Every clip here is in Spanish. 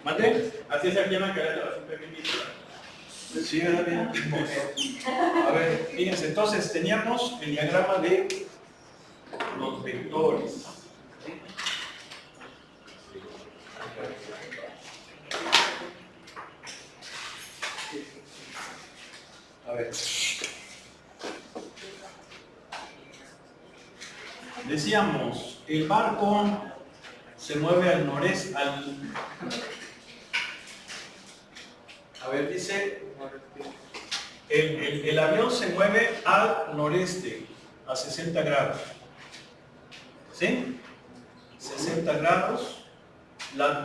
¿Mate? Así es aquí en la Querétaro, siempre bien visto. Sí, bien. A ver, fíjense, entonces teníamos el diagrama de los vectores. A ver. Decíamos, el barco se mueve al noreste, a ver, dice, el avión se mueve al noreste, a 60 grados. ¿Sí? 60 grados.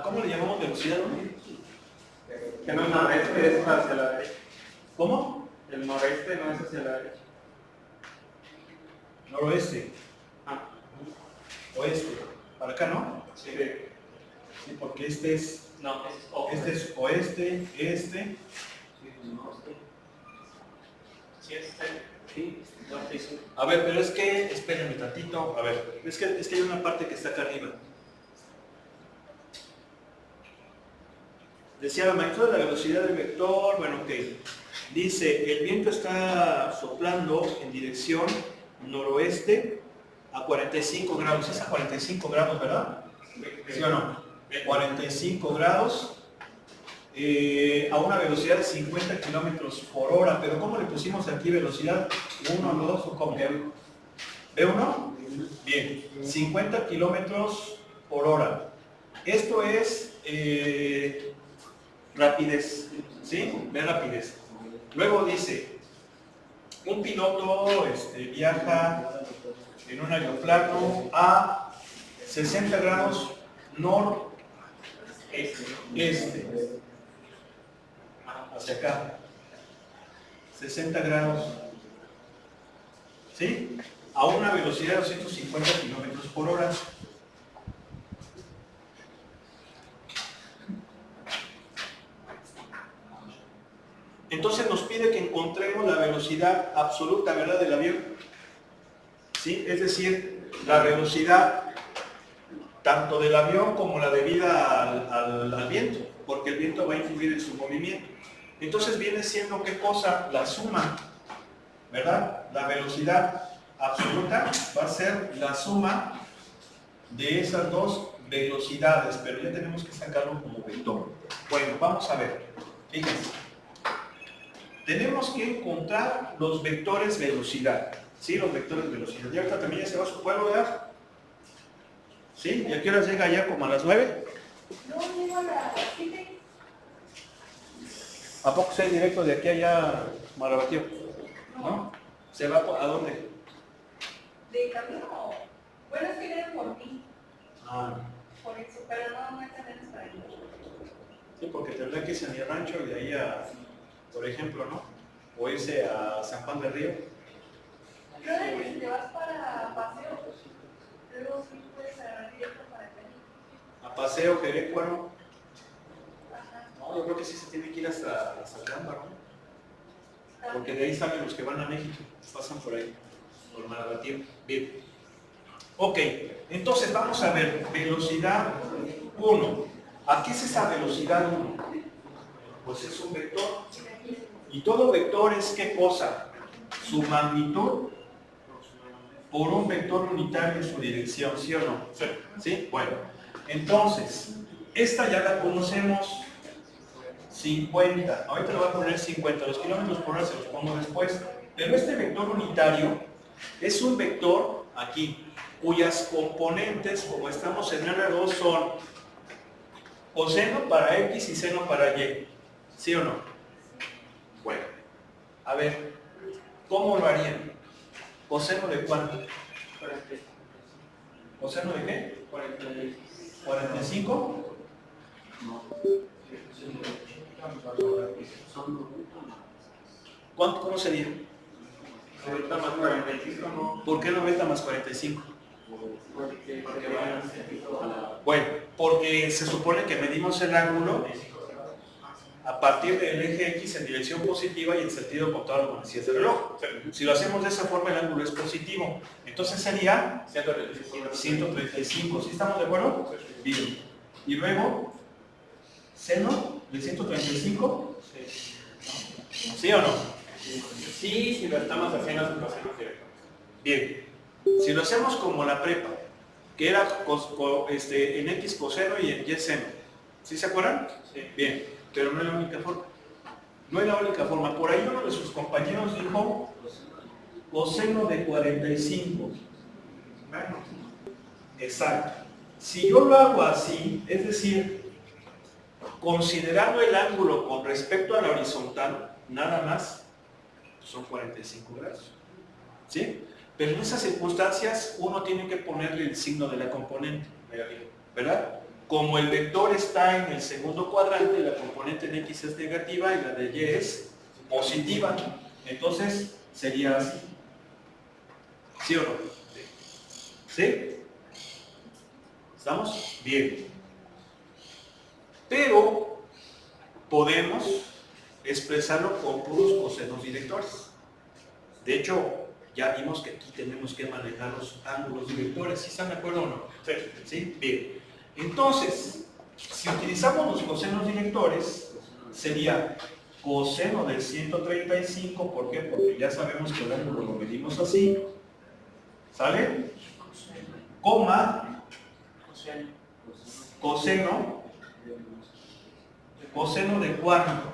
¿Cómo le llamamos velocidad? Que no es noreste, es hacia la derecha. ¿Cómo? El noreste no es hacia la derecha. Noroeste. Ah, Oeste. Para acá, ¿no? sí. Sí, porque este es... No, Este es oeste, este. Sí, sí, norte y sur. A ver, pero es que, espérenme tantito, a ver, es que hay una parte que está acá arriba. Decía la magnitud de la velocidad del vector, bueno, ok. Dice, el viento está soplando en dirección noroeste a 45 grados. Es a 45 grados, ¿verdad? ¿Sí o no? 45 grados. A una velocidad de 50 kilómetros por hora, pero ¿cómo le pusimos aquí velocidad? ¿1, 2 o cómo? ¿B1? Bien, 50 kilómetros por hora. Esto es rapidez, ¿sí? Ve rapidez. Luego dice, un piloto viaja en un aeroplano a 60 grados noreste. Hacia acá, 60 grados, ¿sí? A una velocidad de 250 kilómetros por hora. Entonces nos pide que encontremos la velocidad absoluta, ¿verdad?, del avión, ¿sí? Es decir, la velocidad tanto del avión como la debida al viento, porque el viento va a influir en su movimiento. Entonces viene siendo, ¿qué cosa? La suma, ¿verdad? La velocidad absoluta va a ser la suma de esas dos velocidades, pero ya tenemos que sacarlo como vector. Bueno, vamos a ver. Fíjense. Tenemos que encontrar los vectores velocidad. ¿Sí? Los vectores velocidad. ¿Y ahorita también ya se va a su pueblo, verdad? ¿Sí? ¿Y a qué hora llega ya? ¿Como a las 9? No, llego a las 7. ¿A poco se directo de aquí allá, Marabatío? ¿No? ¿Se va a dónde? De camino. Bueno, es que vienen por ti. Ah, Por eso, pero no hay camiones para ir. sí, porque tendrá que irse a mi rancho y de ahí a, por ejemplo, ¿no? O irse a San Juan del Río. Pero si te vas para paseo, luego sí puedes agarrar directo para acá. A Paseo Querétaro. Ajá. No, yo creo que sí se tiene que ir hasta Calamba, ¿no? Porque de ahí salen los que van a México, pasan por ahí, por Marabatío. Bien. Ok, entonces vamos a ver, velocidad 1. ¿A qué es esa velocidad 1? Pues es un vector. Y todo vector es ¿qué cosa? Su magnitud por un vector unitario en su dirección, ¿sí o no? Sí. ¿Sí? Bueno, entonces, esta ya la conocemos. 50, ahorita le voy a poner 50, los kilómetros por hora se los pongo después, pero este vector unitario es un vector aquí, cuyas componentes, como estamos en R2, son coseno para X y seno para Y, ¿sí o no? Bueno, a ver, ¿cómo lo harían? ¿Coseno de cuánto? 40. ¿Coseno de qué? 45. ¿45? No. ¿Cuánto, cómo sería? 90 más 45, no. ¿Por qué 90 más 45? Porque van a sentido a la... Bueno, porque se supone que medimos el ángulo a partir del eje X en dirección positiva y en sentido contrario con el reloj. Si lo hacemos de esa forma, el ángulo es positivo. Entonces sería 135. ¿Sí estamos de acuerdo? Bien. Y luego, seno de 135. ¿Sí o no? Sí, si lo estamos haciendo en cosenos directos. Bien. Si lo hacemos como la prepa, que era en X coseno y en Y seno. ¿Sí se acuerdan? Sí. Bien, pero no es la única forma. No es la única forma. Por ahí uno de sus compañeros dijo coseno de 45. Bueno, exacto. Si yo lo hago así, es decir, considerando el ángulo con respecto a la horizontal, nada más, son 45 grados. ¿Sí? Pero en esas circunstancias uno tiene que ponerle el signo de la componente, ¿verdad? Como el vector está en el segundo cuadrante, la componente en X es negativa y la de Y es positiva. Entonces sería así. ¿Sí o no? ¿Sí? ¿Estamos? Bien. Pero podemos expresarlo con puros cosenos directores. De hecho, ya vimos que aquí tenemos que manejar los ángulos directores. ¿Sí están de acuerdo o no? Sí. ¿Sí? Bien. Entonces, si utilizamos los cosenos directores, sería coseno del 135. ¿Por qué? Porque ya sabemos que el ángulo lo medimos así. ¿Sale? Coma, coseno de cuánto.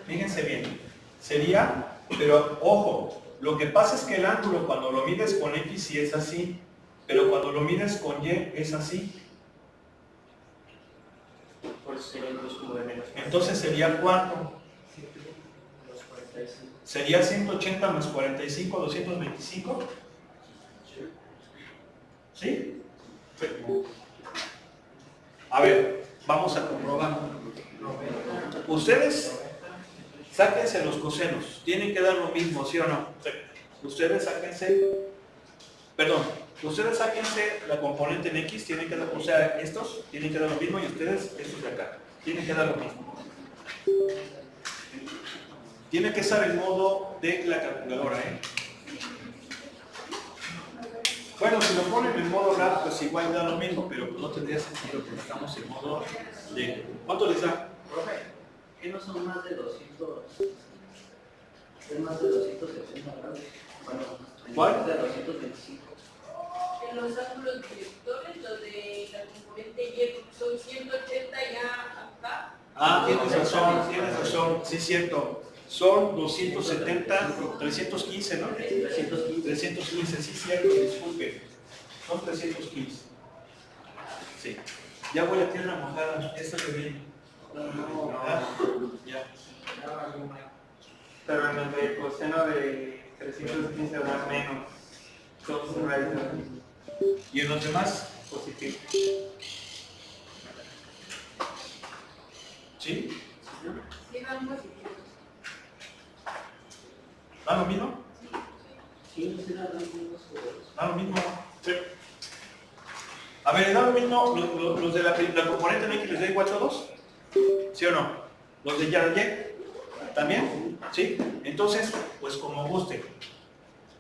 Fíjense bien. Sería, pero ojo, lo que pasa es que el ángulo cuando lo mides con X sí es así, pero cuando lo mides con Y es así. Entonces sería ¿cuánto? ¿Sería 180 más 45, 225? ¿Sí? A ver, vamos a comprobar. Ustedes sáquense los cosenos. Tienen que dar lo mismo, ¿sí o no? Sí. Ustedes sáquense, ustedes sáquense la componente en X, tienen que dar, o sea, estos tienen que dar lo mismo y ustedes, estos de acá, tienen que dar lo mismo. Tiene que estar en modo de la calculadora, ¿eh? Bueno, si lo ponen en modo RAP, pues igual da lo mismo, pero no tendría sentido porque estamos en modo de... ¿Cuánto les da? ¿Qué no son más de 200? Es más de 270 grados. Bueno, ¿Cuál? más de 225. En los ángulos directores, los de la componente Y son 180 ya acá. Ah, tienes razón, sí es cierto. Son 270, 315, ¿no? 315, sí es cierto, disculpe. Son 315. Sí. Ya voy a tierra mojada, esta que viene. Ya. Pero en el de coseno de 315 da menos. Son raíces ¿Y en los demás? positivas. ¿Sí? Sí, dan positivos. ¿Da lo mismo? Sí, no se da los mismos juegos. ¿Da lo mismo? Sí. A ver, ¿da lo mismo los de la componente en X les da igual a todos? ¿Sí o no? ¿Los de Y también? ¿Sí? Entonces, pues como guste.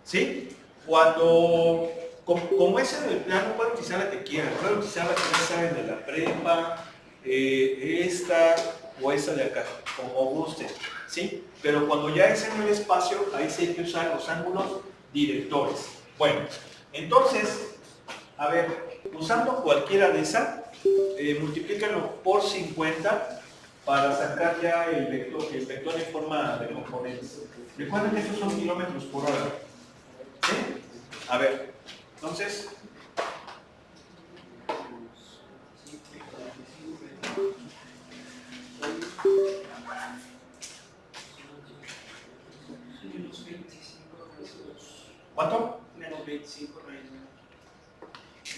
¿Sí? Cuando, como es en el plano, pueden utilizar la que quieran. Pueden utilizar la que ya saben de la prepa, esta o esta de acá, como guste. ¿Sí? Pero cuando ya es en el espacio, ahí sí hay que usar los ángulos directores. Bueno, entonces, a ver, usando cualquiera de esas, multiplícalo por 50 para sacar ya el vector en forma de componentes. Recuerden que estos son kilómetros por hora. ¿Sí? A ver, entonces, ¿cuánto? Menos 25 raíz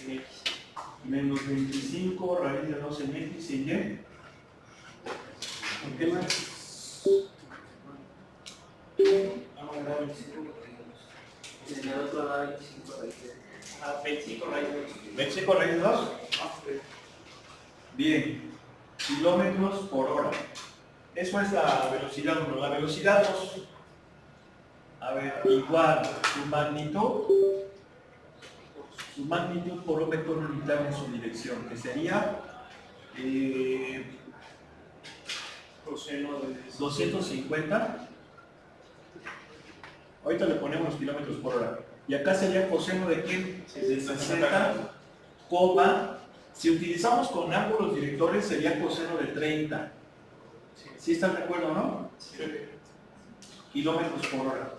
de X. Menos 25 raíz de 2 en X y Y. ¿En qué más? Vamos a dar 25 raíz de 2. Y en el otro da 25 raíz de 2. Ah, 25 raíz de 2. 25 raíz de 2. Bien, kilómetros por hora. Eso es la velocidad 1. La velocidad 2, a ver, igual su magnitud su magnitud por un vector unitario en su dirección, que sería Coseno de 250. Ahorita le ponemos los kilómetros por hora. Y acá sería coseno de ¿qué? De 60, coma. Si utilizamos con ángulos directores sería coseno de 30. ¿Sí están de acuerdo, no? Sí. Kilómetros por hora.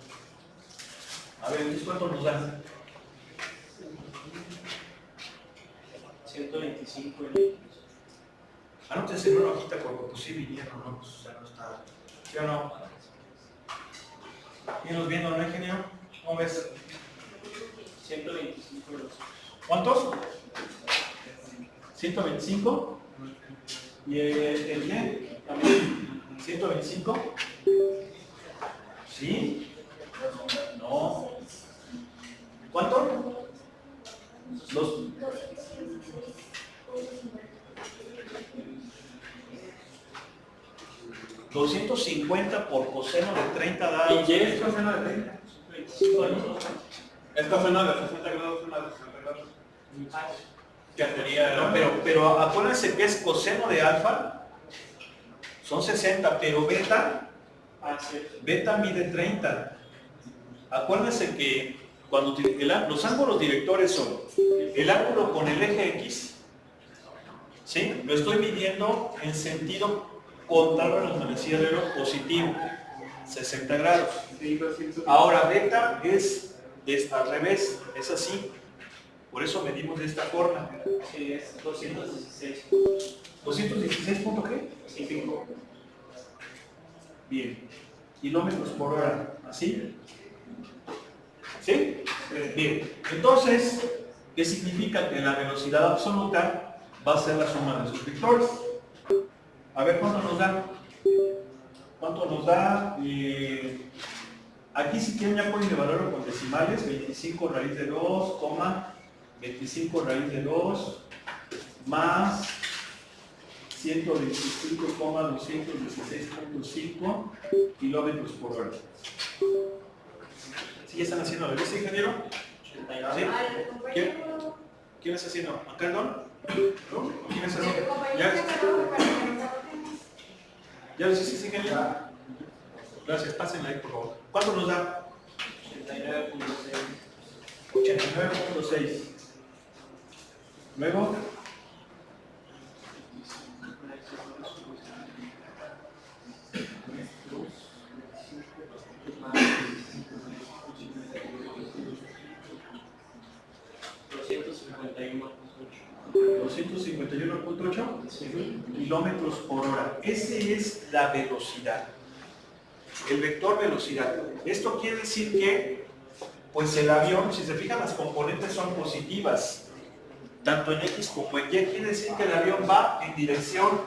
A ver, ¿entonces cuánto nos dan? 125 Anótense en una hojita porque pues sí vinieron, ¿no? Pues ya no está. ¿Sí o no? ¿Vienes viendo, no, ingeniero? ¿Cómo ves? 125 euros. ¿Cuántos? 125. ¿Y el yen? También. 125. ¿Sí? No. ¿Cuánto? Los 250 por coseno de 30 da. ¿Y qué es coseno de 30? 25 años. Es coseno de 60 grados, una de 60 grados. Que sería... No, pero acuérdense que es coseno de alfa, son 60, pero beta mide 30. Acuérdense que cuando los ángulos directores son el ángulo con el eje X, ¿sí? Lo estoy midiendo en sentido contrario a la velocidad del reloj positivo, 60 grados. Ahora beta es al revés, es así. Por eso medimos de esta forma. Sí, es 216. ¿216 punto qué? 5. Bien. Kilómetros por hora. ¿Así? ¿Sí? Bien. Entonces, ¿qué significa? Que la velocidad absoluta va a ser la suma de sus vectores. A ver, ¿cuánto nos da? ¿Cuánto nos da? Aquí si quieren ya pueden evaluarlo con decimales. 25 raíz de 2, 25 raíz de 2 más 125,216.5 kilómetros por hora. ¿Sí ya están haciendo la lista, ingeniero? ¿Sí? ¿Quién está haciendo? ¿Perdón? ¿No? ¿Quién está haciendo? ¿Ya lo hiciste, ingeniero? Gracias, pásenla ahí, por favor. ¿Cuánto nos da? 89.6. Luego, $251.8 kilómetros por hora. Esa es la velocidad. El vector velocidad. Esto quiere decir que, pues el avión, si se fijan, las componentes son positivas, tanto en X como en Y. Quiere decir que el avión va en dirección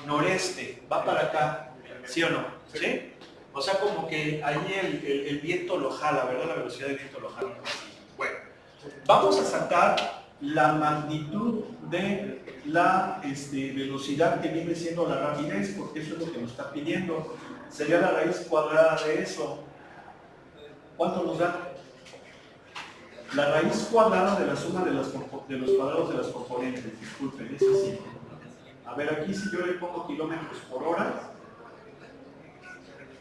noreste, va para acá, ¿sí o no? ¿Sí? O sea, como que ahí el viento lo jala, ¿verdad? La velocidad del viento lo jala. Bueno, vamos a sacar la magnitud de la velocidad que viene siendo la rapidez, porque eso es lo que nos está pidiendo. Sería la raíz cuadrada de eso. ¿Cuánto nos da? La raíz cuadrada de la suma de los cuadrados de las componentes. Disculpen, es así. A ver, aquí si yo le pongo kilómetros por hora,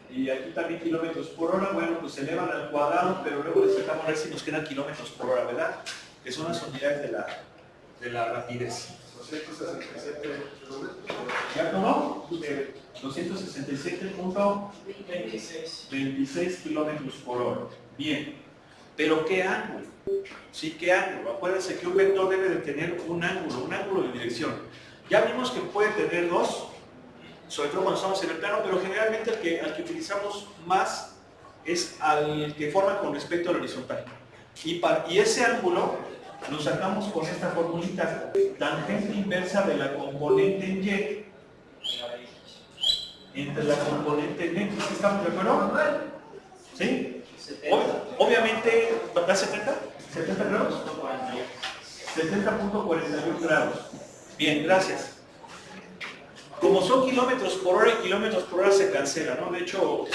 y aquí también kilómetros por hora, bueno, pues se elevan al cuadrado, pero luego le sacamos a ver si nos quedan kilómetros por hora, ¿verdad? Que son las unidades de la rapidez. 267. ¿Ya tomó? 267.26 kilómetros por hora. Bien. ¿Pero qué ángulo? Sí, ¿qué ángulo? Acuérdense que un vector debe de tener un ángulo de dirección. Ya vimos que puede tener dos, sobre todo cuando estamos en el plano, pero generalmente al que utilizamos más es al que forma con respecto al horizontal. Y ese ángulo lo sacamos con esta formulita, tangente inversa de la componente en Y entre la componente en X. ¿Estamos de acuerdo? ¿Sí? Obviamente, ¿da 70? ¿70 grados? 70.41 grados. Bien, gracias. Como son kilómetros por hora y kilómetros por hora se cancela, ¿no? De hecho,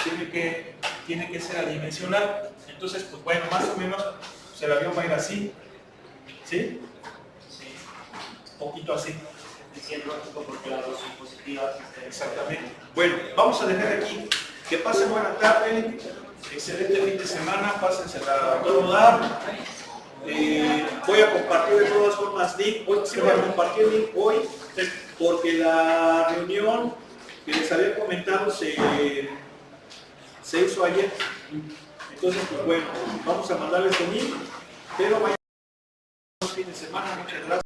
tiene que ser adimensional. Entonces, pues bueno, más o menos, pues el avión va a ir así. ¿Sí? Sí, Un poquito así. es bien lógico porque las dos son positivas. Exactamente. Bueno, vamos a dejar aquí. Que pasen buena tarde. Excelente fin de semana. Pásensela a todo dar. Voy a compartir de todas formas link. Hoy sí voy a compartir link hoy porque la reunión que les había comentado se hizo ayer. Entonces, pues bueno, vamos a mandarles el link. Pero vayan fin de semana. Muchas gracias.